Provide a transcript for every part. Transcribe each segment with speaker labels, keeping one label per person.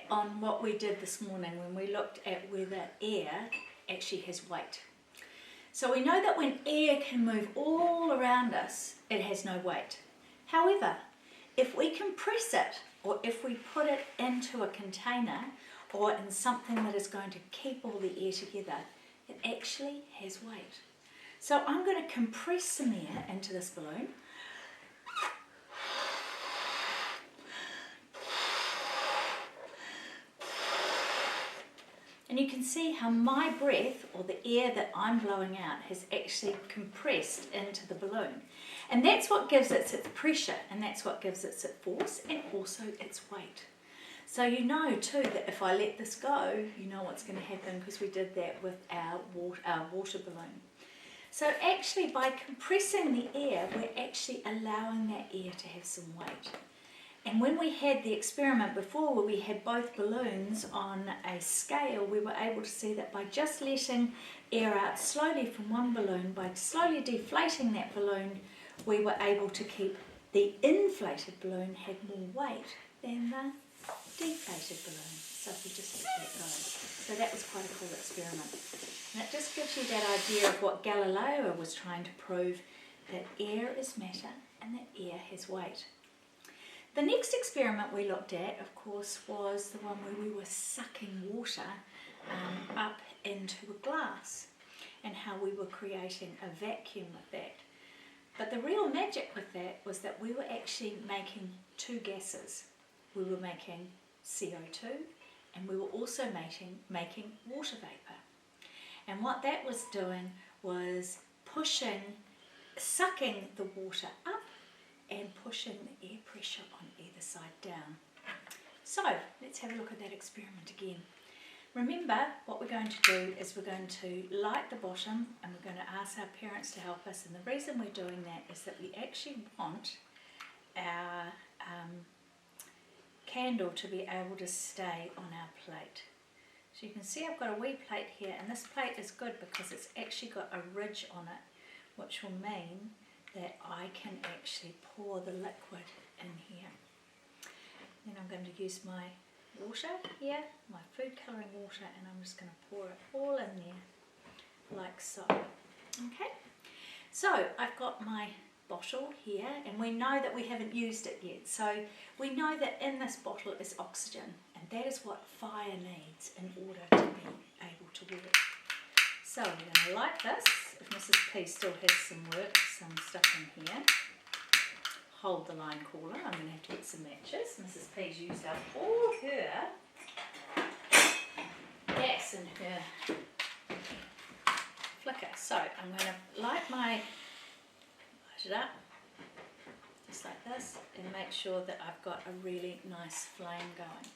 Speaker 1: on what we did this morning when we looked at whether air actually has weight. So we know that when air can move all around us, it has no weight. However, if we compress it, or if we put it into a container or in something that is going to keep all the air together, it actually has weight. So I'm going to compress some air into this balloon. And you can see how my breath, or the air that I'm blowing out, has actually compressed into the balloon. And that's what gives it its pressure, and that's what gives it its force, and also its weight. So you know too that if I let this go, you know what's going to happen, because we did that with our water balloon. So actually by compressing the air, we're actually allowing that air to have some weight. And when we had the experiment before where we had both balloons on a scale, we were able to see that by just letting air out slowly from one balloon, by slowly deflating that balloon, we were able to keep the inflated balloon had more weight than the deflated balloon. So if we just let that go. So that was quite a cool experiment. And it just gives you that idea of what Galileo was trying to prove, that air is matter and that air has weight. The next experiment we looked at, of course, was the one where we were sucking water up into a glass, and how we were creating a vacuum with that. But the real magic with that was that we were actually making two gases. We were making CO2, and we were also making water vapour. And what that was doing was sucking the water up and pushing the air pressure on either side down. So let's have a look at that experiment again. Remember, what we're going to do is we're going to light the bottom, and we're going to ask our parents to help us. And the reason we're doing that is that we actually want our candle to be able to stay on our plate. So you can see I've got a wee plate here, and this plate is good because it's actually got a ridge on it, which will mean that I can actually pour the liquid in here. Then I'm going to use my water here, my food colouring water, and I'm just going to pour it all in there, like so. Okay, so I've got my bottle here, and we know that we haven't used it yet. So we know that in this bottle is oxygen, and that is what fire needs in order to be able to work. So we're going to light this. If Mrs. P still has some stuff in here, hold the line cooler. I'm going to have to get some matches. Mrs. P's used up all her gas in her flicker. So I'm going to light it up, just like this, and make sure that I've got a really nice flame going.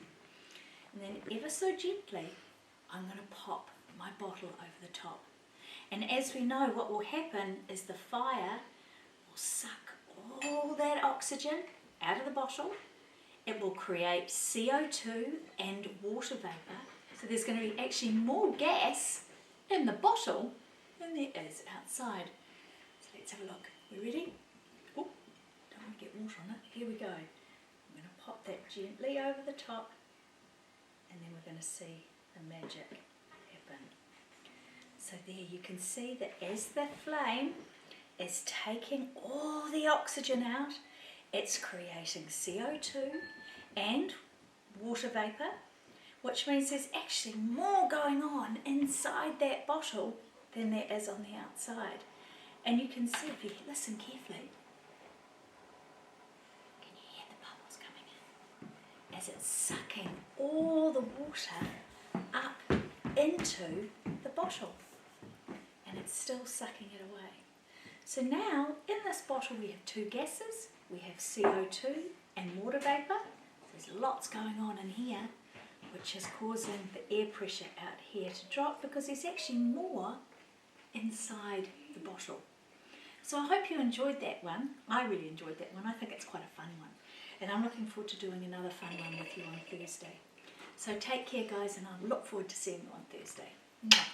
Speaker 1: And then ever so gently, I'm going to pop my bottle over the top. And as we know, what will happen is the fire will suck all that oxygen out of the bottle. It will create CO2 and water vapour. So there's going to be actually more gas in the bottle than there is outside. So let's have a look. We ready? Oh, don't want to get water on it. Here we go. I'm going to pop that gently over the top, and then we're going to see the magic happen. So there you can see that as the flame is taking all the oxygen out, it's creating CO2 and water vapour, which means there's actually more going on inside that bottle than there is on the outside. And you can see, if you listen carefully, can you hear the bubbles coming in? As it's sucking all the water up into the bottle. And it's still sucking it away. So now, in this bottle we have two gases. We have CO2 and water vapour. There's lots going on in here, which is causing the air pressure out here to drop, because there's actually more inside the bottle. So I hope you enjoyed that one. I really enjoyed that one. I think it's quite a fun one. And I'm looking forward to doing another fun one with you on Thursday. So take care, guys, and I look forward to seeing you on Thursday. Mwah.